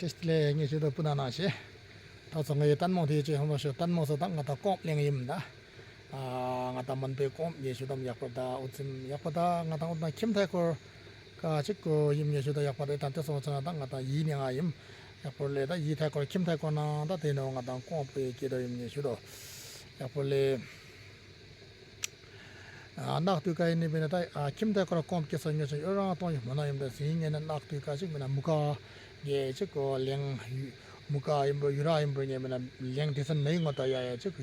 testle ngi judo punana she ta song ye tan mo thi che homo sho tan mo so tang ta kop leng yim da nga ta man pe kom ye judom yak da utim yak da nga ta na kim ta ko ka chik ko yim ye judo yak da tan te so cha da nga ta yi nya yim yak le da yi ta ko kim ta ko na da de no nga ta kom pe ki do yim ye judo yak le nak tu kai ni bena tai kim ta ko kom ke so nyo so ra to mo na yim da sin ne nak tu ka chik mena muka ye chik ko leng muka yim bo yura yim bo ne mena leng de san nei ngota ya chik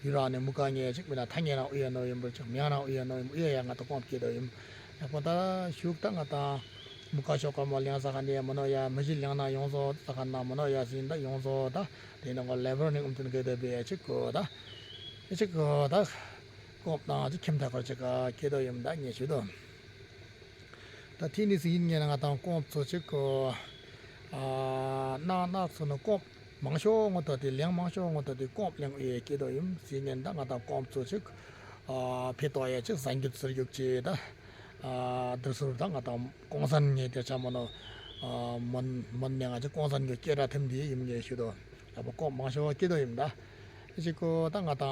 yura ne muka ne chik mena thang na uya no yim bo chik mya na uya no yim uya ya nga to kom ke do yim ya pa da shuk ta nga ta muka sho ka mo leng sa kan ne mo no ya ma ji leng na yong so ta kan na mo no ya sin da yong so da de no level ne tin ke de be chik ko da chik ko da kom na ji kim ta ko chik ka ke do yim da ne chu do ta thi ni sin ne nga ta kom so chik ko na so no kom mang sho ngo to de liang mang sho ngo to de kom liang e ke do yim sin ne da nga ta kom so chik phe to ye chik sang gi sir yuk che da der sur da nga ta kong san ne de cha mo no mon ne nga ji kong san ge ke ra them di yim ye shu do ya bo kom mang sho ke do yim da ji ko da nga ta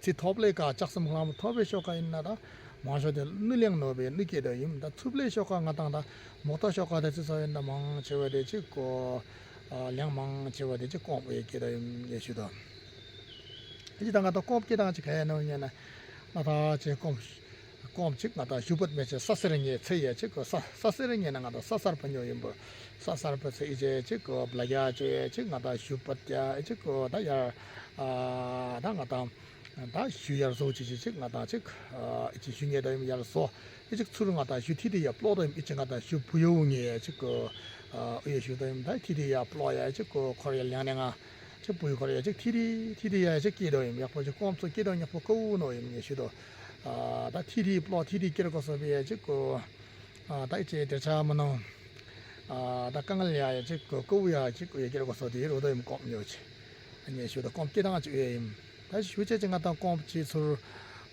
si top le ka chak sam kham top sho ka in na da mang sho de nu liang no be ni ke do yim da thup le sho ka nga ta da mo ta sho ka de so yin da mang che we de chi ko liang mang che we de chi kom ye ke do yim ye shu do ji da nga ta kom ke da chi ka no yin na na ta che kom chik nga ta shubut me che sasering ye che ye chik ko sasering ye na nga ta sasar panyo yim bo sasar pa che ije chik ko blagya che chik nga ta shubat ya chik ko da ya da nga ta 다 슈야 소치지 즉 나다 즉 이치 슈게 되면 야서 이즉 추르 나다 슈티디야 플로도 이치 나다 슈 부용이 즉그 예 슈되면 다 티디야 플로야 즉그 코리아량랭아 즉 부유 코리아 즉 티디야 즉 기도임 약보 즉 꼼소 기도 약보 고우노 임 슈도 다 티디 플로 티디 기르고서 비에 즉그 다 이제 대차면은 다 강을야 즉그 고우야 즉그 얘기르고서 뒤로도 임 꼼요지 아니 슈도 꼼기당아 즉임 다시 휴재증 같은 꼼치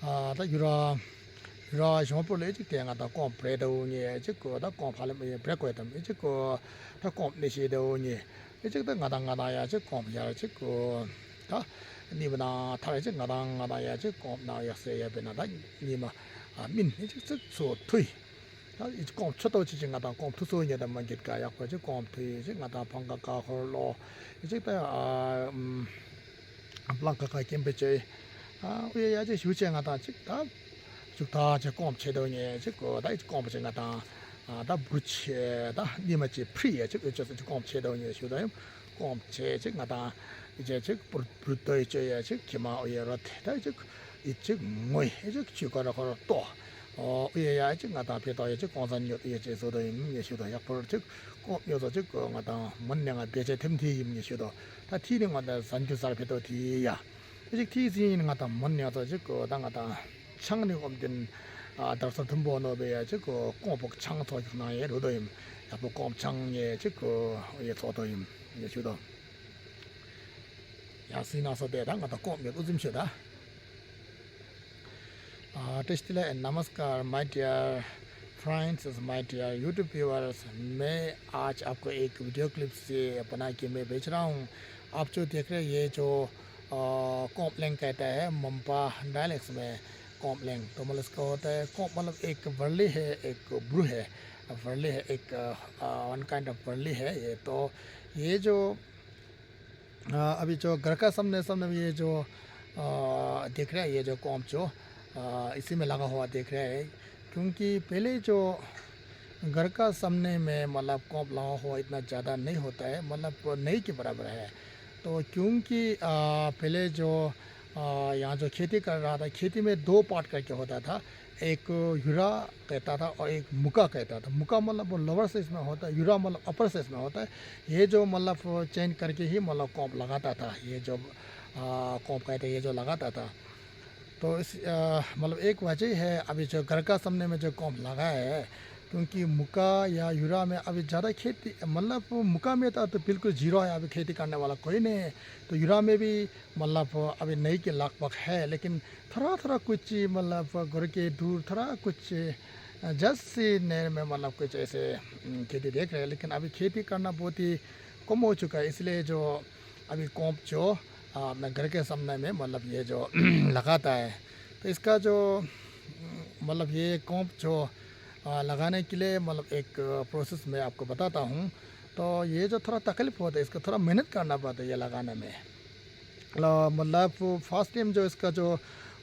다 유라 정보를 해줄게 갖다 꼼 브레도니 즉거다 꼼 팔면 브레코에 좀 즉거 다꼼 내시도니 즉다 가당가다야 즉꼼야 즉거 다 니브나 타레지 가당가다야 즉꼼 나야세야 베나다 니마 민 즉소 투이 다 이꼼 쳐도 지진 가다 꼼 투소이냐다 만get가 약과 즉꼼 투이 즉 가다 방가가 홀로 즉다 블랑카 카 캠베체 왜 야제 휴쟁하다 즉다 죽다 제 꼼 체도니 즉거 다이 꼼 버쟁하다 다 부치다 니마치 프리에 즉 어쩌서 꼼 체도니 휴다임 꼼체 즉하다 이제 즉 부르도 이제 즉 기마 오여로 다 즉 이즉 뭐이 즉 지거라 걸어 또 왜야 즉 나다 배도에 즉 공산력 이제 저도 예시도 약불 즉 꼭여서 즉 나다 문명아 배제 템티 임예시도 다 티링 나다 산주살 배도 뒤야 즉 티지는 나다 문명도 즉 나다 창리 없된 더서 덤보노 배야 즉 꼭복 창소 나에 로도임 약보 꼼창에 즉 예 저도임 예시도 야시나서 대당 나다 꼭몇 웃음시다 Tesla and Namaskar, my dear friends, my dear YouTube viewers, मैं आज आपको एक video clip से बना के मैं भेज रहा हूँ आप जो देख रहे हैं ये जो कॉम्प्लेंग कहता है मम्पा डायलेक्ट्स में कॉम्प्लेंग तो मतलब इसका होता है मतलब एक वर्ली है एक ब्रू है वर्ली है एक वन काइंड ऑफ वर्ली है ये तो ये जो अभी जो घर का सामने ये जो देख रहे हैं ये जो कॉम्प जो इसी में लगा हुआ देख रहे हैं क्योंकि पहले जो घर का सामने में मतलब कॉम्प लगा हुआ इतना ज़्यादा नहीं होता है मतलब नहीं के बराबर है तो क्योंकि पहले जो यहाँ जो खेती कर रहा था खेती में दो पार्ट करके होता था एक यूरा कहता था और एक मुका कहता था मुका मतलब वो लोअर साइज में होता है यूरा मतलब अपर साइज में होता है ये जो मतलब चेंज करके ही मतलब कॉम्प लगाता था ये जो कॉम्प कहते हैं ये जो लगाता था तो इस मतलब एक वजह है अभी जो घर का सामने में जो कॉम्प लगा है क्योंकि मुका या यूरा में अभी ज़्यादा खेती मतलब मुका में था तो बिल्कुल जीरो है अभी खेती करने वाला कोई नहीं है तो यूरा में भी मतलब अभी नहीं के लगभग है लेकिन थोड़ा कुछ मतलब घर के दूर थोड़ा कुछ जस्ट सी नहर में मतलब कुछ ऐसे खेती देख रहे हैं लेकिन अभी खेती करना बहुत ही कम हो चुका है, इसलिए जो अभी कॉम्प जो अपने घर के सामने में मतलब ये जो लगाता है, तो इसका जो मतलब ये कॉम्प जो लगाने के लिए मतलब एक प्रोसेस मैं आपको बताता हूँ। तो ये जो थोड़ा तकलीफ होता है, इसको थोड़ा मेहनत करना पड़ता है ये लगाने में। मतलब फर्स्ट टाइम जो इसका जो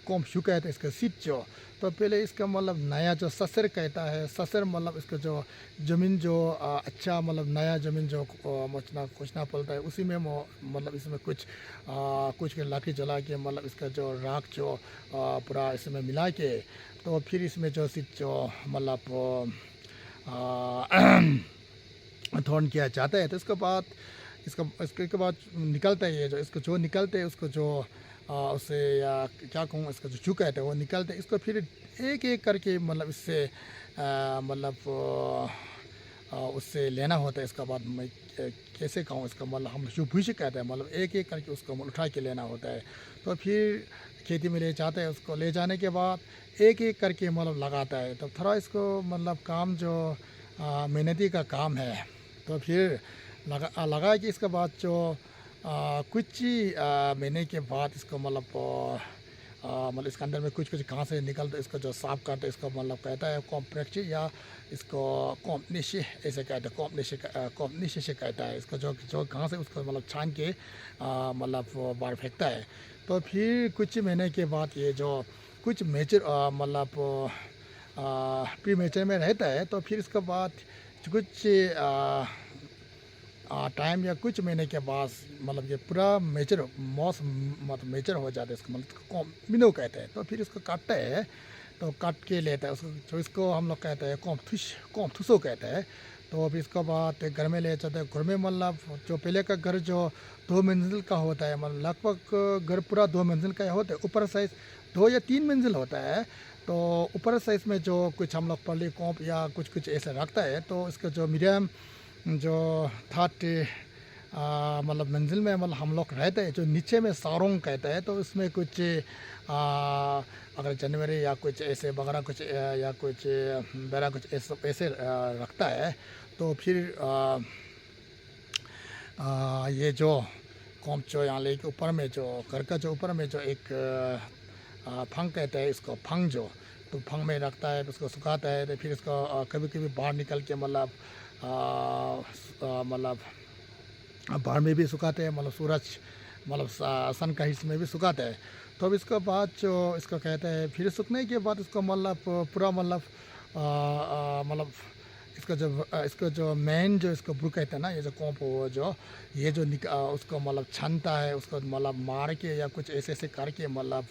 कॉम्प शुका है, तो इसका सीट जो, तो पहले इसका मतलब नया जो ससर कहता है, ससर मतलब इसका जो ज़मीन जो अच्छा मतलब नया ज़मीन जो मचना खोजना पड़ता है, उसी में मतलब इसमें कुछ के लाठी जला के मतलब इसका जो राख जो पूरा इसमें मिला के, तो फिर इसमें जो सीट जो मतलब थोन किया जाता है। तो इसके बाद इसके बाद निकलता है, ये जो इसको जो निकलते है उसको जो उससे या क्या कहूँ, इसका जो चूका है वो निकलते, इसको फिर एक एक करके मतलब इससे मतलब उससे लेना होता है। इसका बाद मैं कैसे कहूँ, इसका मतलब हम जो भूसी कहते हैं, मतलब एक एक करके उसको उठा के लेना होता है। तो फिर खेती में ले जाते हैं, उसको ले जाने के बाद एक एक करके मतलब लगाता है। तो थोड़ा इसको मतलब काम जो मेहनती का काम है। तो फिर लगा के इसके बाद जो कुछ ही महीने के बाद इसको मतलब इसके अंदर में कुछ घास से निकलते, इसको जो साफ करते, इसको मतलब कहता है कॉम्प्रेक्ट, या इसको कॉम्पनिश ऐसे कहते हैं, कॉम्पनिश से कहता है। इसको जो घास है उसको मतलब छान के मतलब बाहर फेंकता है। तो फिर कुछ महीने के बाद ये जो कुछ मेचर मतलब प्री मेचर में रहता है, तो फिर इसके बाद कुछ टाइम या कुछ महीने के बाद मतलब ये पूरा मेचर मतलब मेचर हो जाता है, इसको मतलब मिनो कहते हैं। तो फिर इसको काटता है, तो काट के लेता है उसको, जो इसको हम लोग कहते हैं कॉम्थुसो कहते हैं। तो फिर इसके बाद घर में ले जाते हैं। घर में मतलब जो पहले का घर जो 2 मंजिल का होता है, मतलब लगभग घर पूरा 2 मंजिल का होता है, ऊपर साइज 2 या 3 मंजिल होता है। तो ऊपर साइज में जो कुछ हम लोग पल्ली कॉम्प या कुछ ऐसे रखता है, तो इसका जो मीडियम जो थर्ड मतलब मंजिल में मतलब हम लोग रहते हैं, जो नीचे में सारोंग कहते हैं। तो उसमें कुछ अगर जनवरी या कुछ ऐसे वगैरह कुछ या कुछ बेरा कुछ ऐसे रखता है। तो फिर ये जो कॉम्प जो यहाँ लेके ऊपर में जो घर का जो ऊपर में जो एक फंग कहते हैं, इसको फंग जो, तो फंग में रखता है, उसको सुखाता है। तो फिर इसको कभी कभी बाहर निकल के मतलब बाहर में भी सुखाते हैं, मतलब सूरज मतलब सन का हिस्से में भी सुखाते हैं। तो अब इसके बाद जो इसको कहते हैं, फिर सूखने के बाद इसको मतलब पूरा मतलब इसका जो मेन जो इसको ब्रू कहते हैं ना, ये जो कॉम्प वो जो ये जो उसको मतलब छानता है, उसको मतलब मार के या कुछ ऐसे ऐसे करके मतलब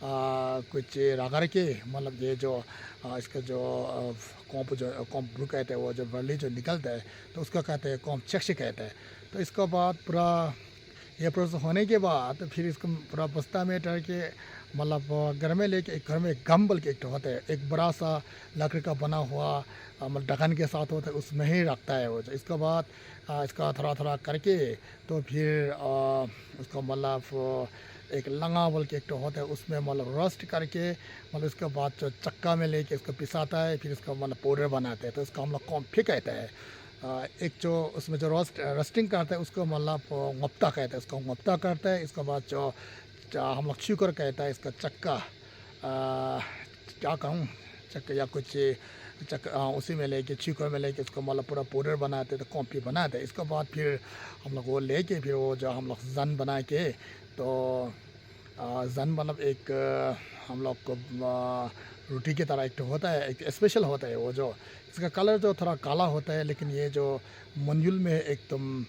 कुछ रगड़ के मतलब ये जो इसका जो कॉम्प ब्रू कहते हैं, वो जो बर्ली जो निकलता है, तो उसको कहते हैं कॉम्प चक्ष कहते हैं। तो इसके बाद पूरा ये प्रोसेस होने के बाद फिर इसको पूरा बस्ता में डाल के मतलब घर में लेके, एक घर में गम बल के एक होता है, एक बड़ा सा लकड़ी का बना हुआ मतलब ढक्कन के साथ होता है, उसमें ही रखता है वो। इसके बाद इसका थोड़ा थोड़ा करके, तो फिर उसको मतलब एक लंगा बोल के एक होता है, उसमें मतलब रोस्ट करके मतलब इसके बाद जो चक्का में लेके इसको पिसाता है, फिर इसका मतलब पाउडर बनाते हैं। तो इसका हम लोग कॉम्फी कहते हैं। एक जो उसमें जो रोस्टिंग करता है उसको मतलब गुप्ता कहते हैं, उसको गुप्ता करता है। इसके बाद जो हम लोग शुगर कहता है, इसका चक्का क्या कहूँ, चक्का या कुछ चक्का उसी में लेके शुगर में लेके इसको मतलब पूरा पाउडर बनाते हैं, तो कॉम्फी बनाते हैं। इसके बाद फिर हम लोग वो लेके फिर वो जो हम लोग जन बना के, तो जन मतलब एक हम लोग को रोटी की तरह एक होता है, एक स्पेशल होता है वो जो, इसका कलर जो थोड़ा काला होता है। लेकिन ये जो मंजुल में एकदम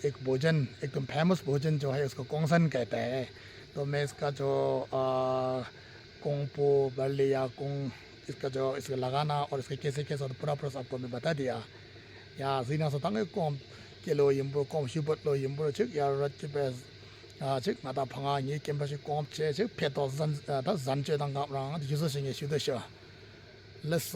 एक भोजन एकदम फेमस भोजन जो है, उसको कोंगसन कहता है। तो मैं इसका जो कोंगपो बर्ली या कोंग इसका जो इसका लगाना और इसके कैसे कैसे पूरा प्रोसेस आपको मैं बता दिया। या जीना सो तंगे कोम किलो यम्बो कोम शुबत लो यम्बो चिक या रच बेस 즉 나다 방아니 캠버시 꼼체 즉 페도 전 다 잔제 당갑랑 유서싱의 슈더셔 let's